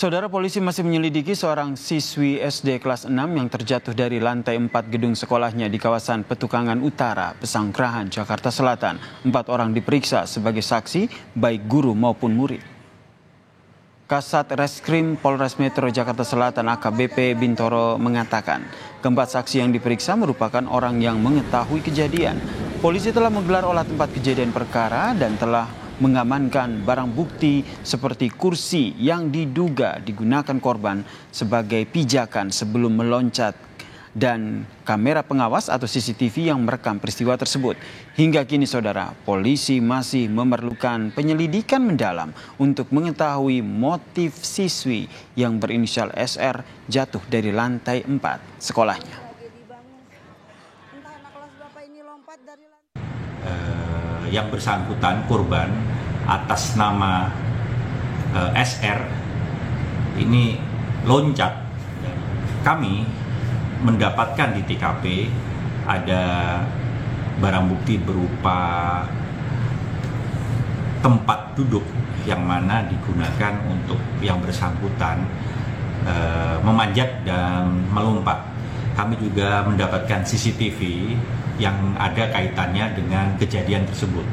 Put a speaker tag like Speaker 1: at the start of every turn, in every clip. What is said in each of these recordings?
Speaker 1: Saudara, polisi masih menyelidiki seorang siswi SD kelas 6 yang terjatuh dari lantai 4 gedung sekolahnya di kawasan Petukangan Utara, Pesanggerahan, Jakarta Selatan. 4 orang diperiksa sebagai saksi, baik guru maupun murid. Kasat Reskrim Polres Metro Jakarta Selatan AKBP Bintoro mengatakan, keempat saksi yang diperiksa merupakan orang yang mengetahui kejadian. Polisi telah menggelar olah tempat kejadian perkara dan telah mengamankan barang bukti seperti kursi yang diduga digunakan korban sebagai pijakan sebelum meloncat dan kamera pengawas atau CCTV yang merekam peristiwa tersebut. Hingga kini saudara, polisi masih memerlukan penyelidikan mendalam untuk mengetahui motif siswi yang berinisial SR jatuh dari lantai 4 sekolahnya.
Speaker 2: Yang bersangkutan korban atas nama SR ini loncat. Kami mendapatkan di TKP ada barang bukti berupa tempat duduk yang mana digunakan untuk yang bersangkutan memanjat dan melompat. Kami juga mendapatkan CCTV yang ada kaitannya dengan kejadian tersebut.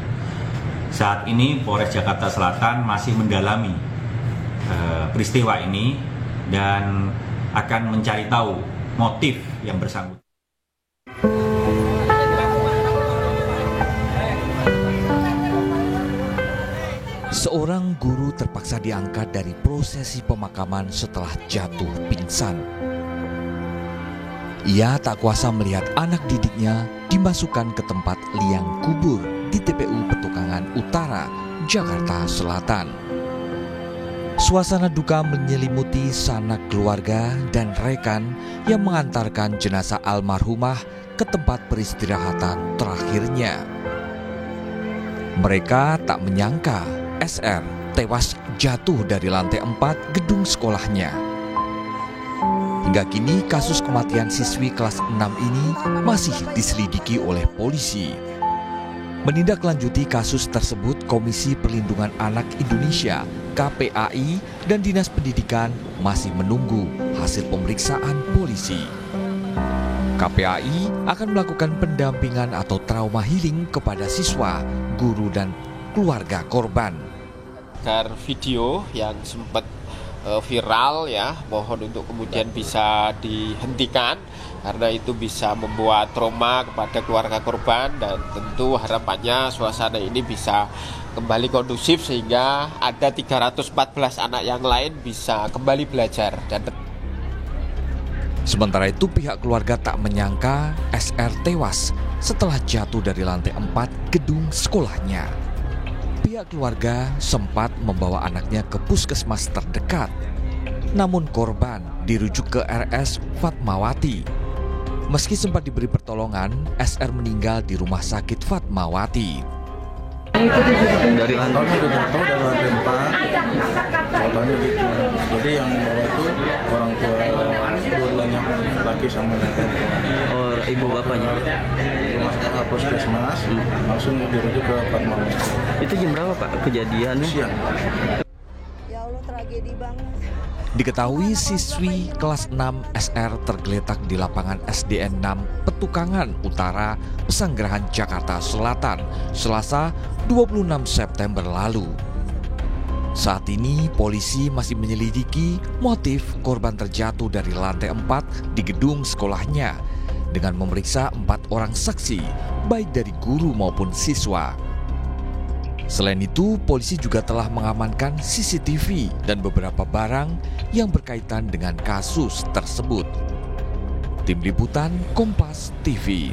Speaker 2: Saat ini Polres Jakarta Selatan masih mendalami peristiwa ini dan akan mencari tahu motif yang bersangkutan.
Speaker 3: Seorang guru terpaksa diangkat dari prosesi pemakaman setelah jatuh pingsan. Ia tak kuasa melihat anak didiknya dimasukkan ke tempat liang kubur di TPU Petukangan Utara, Jakarta Selatan. Suasana duka menyelimuti sanak keluarga dan rekan yang mengantarkan jenazah almarhumah ke tempat peristirahatan terakhirnya. Mereka tak menyangka SR tewas jatuh dari lantai 4 gedung sekolahnya. Hingga kini kasus kematian siswi kelas 6 ini masih diselidiki oleh polisi. Menindaklanjuti kasus tersebut, Komisi Perlindungan Anak Indonesia (KPAI) dan Dinas Pendidikan masih menunggu hasil pemeriksaan polisi. KPAI akan melakukan pendampingan atau trauma healing kepada siswa, guru, dan keluarga korban.
Speaker 4: Video yang sempat viral ya, mohon untuk kemudian bisa dihentikan karena itu bisa membuat trauma kepada keluarga korban dan tentu harapannya suasana ini bisa kembali kondusif sehingga ada 314 anak yang lain bisa kembali belajar. Dan
Speaker 3: sementara itu pihak keluarga tak menyangka SR tewas setelah jatuh dari lantai 4 gedung sekolahnya. Pihak keluarga sempat membawa anaknya ke puskesmas terdekat. Namun korban dirujuk ke RS Fatmawati. Meski sempat diberi pertolongan, SR meninggal di rumah sakit Fatmawati.
Speaker 5: Dari lantai jatuh dari lantai 4, katanya gitu. Jadi yang bawa itu orang tua dua-duanya, laki sama nenek.
Speaker 6: Oh, ibu bapaknya?
Speaker 5: Rumah sakit puskesmas, langsung dirujuk ke Fatmawati.
Speaker 6: Itu jam berapa Pak kejadiannya?
Speaker 5: Siang.
Speaker 7: Ya Allah, tragedi banget.
Speaker 3: Diketahui siswi kelas 6 SR tergeletak di lapangan SDN 6 Petukangan Utara, Pesanggerahan, Jakarta Selatan, Selasa 26 September lalu. Saat ini polisi masih menyelidiki motif korban terjatuh dari lantai 4 di gedung sekolahnya dengan memeriksa 4 orang saksi, baik dari guru maupun siswa. Selain itu, polisi juga telah mengamankan CCTV dan beberapa barang yang berkaitan dengan kasus tersebut. Tim Liputan Kompas TV.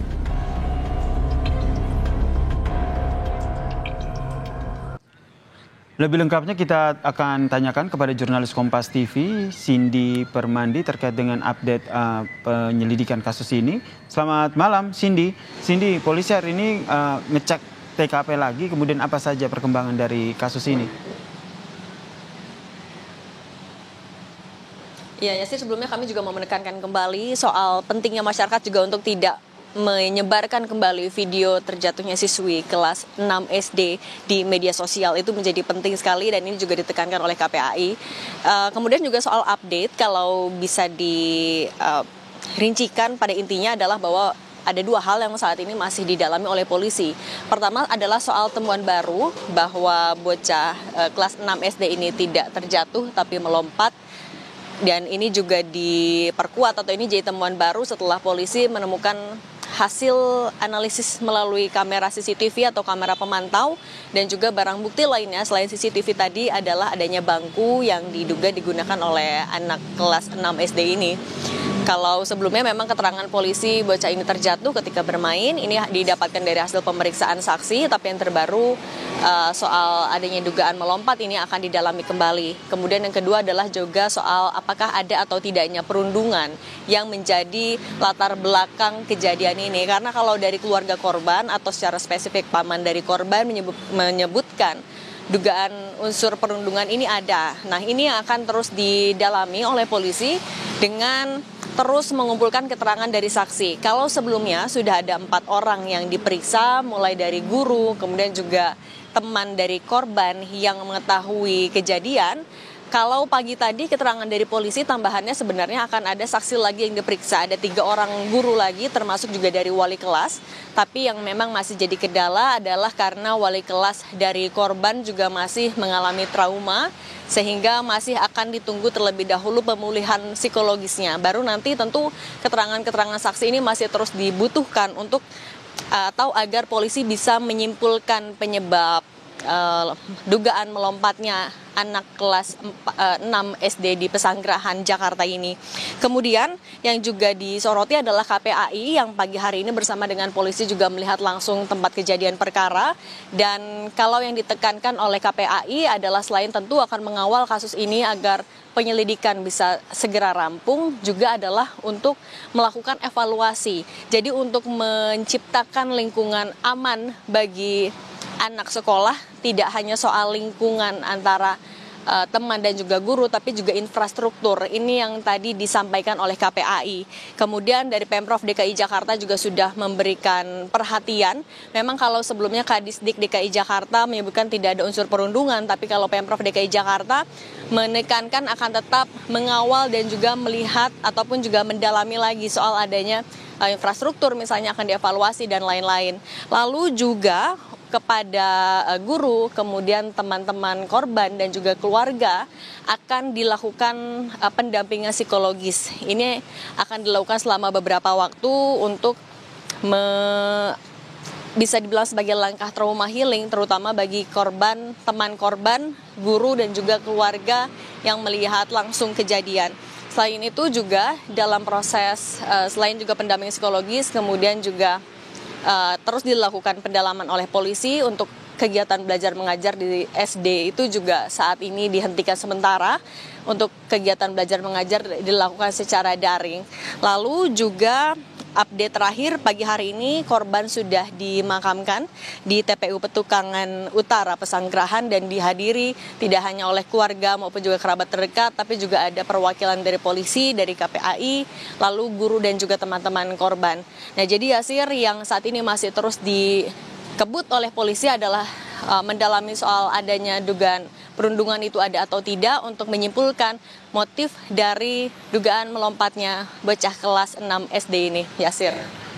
Speaker 1: Lebih lengkapnya kita akan tanyakan kepada jurnalis Kompas TV, Cindy Permandi, terkait dengan update penyelidikan kasus ini. Selamat malam, Cindy. Cindy, polisi hari ini ngecek TKP lagi, kemudian apa saja perkembangan dari kasus ini?
Speaker 8: Ya, Yasir, sebelumnya kami juga mau menekankan kembali soal pentingnya masyarakat juga untuk tidak menyebarkan kembali video terjatuhnya siswi kelas 6 SD di media sosial itu menjadi penting sekali dan ini juga ditekankan oleh KPAI. Kemudian juga soal update, kalau bisa dirincikan pada intinya adalah bahwa ada dua hal yang saat ini masih didalami oleh polisi. Pertama adalah soal temuan baru bahwa bocah kelas 6 SD ini tidak terjatuh tapi melompat. Dan ini juga diperkuat atau ini jadi temuan baru setelah polisi menemukan hasil analisis melalui kamera CCTV atau kamera pemantau dan juga barang bukti lainnya selain CCTV tadi adalah adanya bangku yang diduga digunakan oleh anak kelas 6 SD ini. Kalau sebelumnya memang keterangan polisi bocah ini terjatuh ketika bermain, ini didapatkan dari hasil pemeriksaan saksi, tapi yang terbaru soal adanya dugaan melompat ini akan didalami kembali. Kemudian yang kedua adalah juga soal apakah ada atau tidaknya perundungan yang menjadi latar belakang kejadian ini. Karena kalau dari keluarga korban atau secara spesifik paman dari korban menyebutkan dugaan unsur perundungan ini ada. Nah, ini akan terus didalami oleh polisi dengan terus mengumpulkan keterangan dari saksi. Kalau sebelumnya sudah ada 4 orang yang diperiksa, mulai dari guru, kemudian juga teman dari korban yang mengetahui kejadian. Kalau pagi tadi keterangan dari polisi tambahannya sebenarnya akan ada saksi lagi yang diperiksa. Ada 3 orang guru lagi termasuk juga dari wali kelas. Tapi yang memang masih jadi kendala adalah karena wali kelas dari korban juga masih mengalami trauma. Sehingga masih akan ditunggu terlebih dahulu pemulihan psikologisnya. Baru nanti tentu keterangan-keterangan saksi ini masih terus dibutuhkan untuk atau agar polisi bisa menyimpulkan penyebab dugaan melompatnya anak kelas 6 SD di Pesanggerahan, Jakarta ini. Kemudian yang juga disoroti adalah KPAI yang pagi hari ini bersama dengan polisi juga melihat langsung tempat kejadian perkara. Dan kalau yang ditekankan oleh KPAI adalah selain tentu akan mengawal kasus ini agar penyelidikan bisa segera rampung, juga adalah untuk melakukan evaluasi. Jadi untuk menciptakan lingkungan aman bagi anak sekolah, tidak hanya soal lingkungan antara teman dan juga guru, tapi juga infrastruktur. Ini yang tadi disampaikan oleh KPAI. Kemudian dari Pemprov DKI Jakarta juga sudah memberikan perhatian. Memang kalau sebelumnya Kadisdik DKI Jakarta menyebutkan tidak ada unsur perundungan, tapi kalau Pemprov DKI Jakarta menekankan akan tetap mengawal dan juga melihat ataupun juga mendalami lagi soal adanya infrastruktur misalnya akan dievaluasi dan lain-lain. Lalu juga kepada guru, kemudian teman-teman korban dan juga keluarga akan dilakukan pendampingan psikologis. Ini akan dilakukan selama beberapa waktu untuk bisa dibilang sebagai langkah trauma healing, terutama bagi korban, teman korban, guru dan juga keluarga yang melihat langsung kejadian. Selain itu juga dalam proses selain juga pendampingan psikologis, kemudian juga terus dilakukan pendalaman oleh polisi untuk kegiatan belajar mengajar di SD itu juga saat ini dihentikan sementara. Untuk kegiatan belajar mengajar dilakukan secara daring. Lalu juga update terakhir pagi hari ini korban sudah dimakamkan di TPU Petukangan Utara Pesanggerahan dan dihadiri tidak hanya oleh keluarga maupun juga kerabat terdekat, tapi juga ada perwakilan dari polisi, dari KPAI, lalu guru dan juga teman-teman korban. Nah, jadi Yasir, yang saat ini masih terus dikebut oleh polisi adalah mendalami soal adanya dugaan perundungan itu ada atau tidak untuk menyimpulkan motif dari dugaan melompatnya bocah kelas 6 SD ini. Yasir.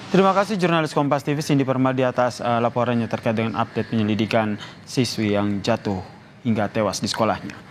Speaker 1: Terima kasih jurnalis Kompas TV Cindy Permadi atas laporannya terkait dengan update penyelidikan siswi yang jatuh hingga tewas di sekolahnya.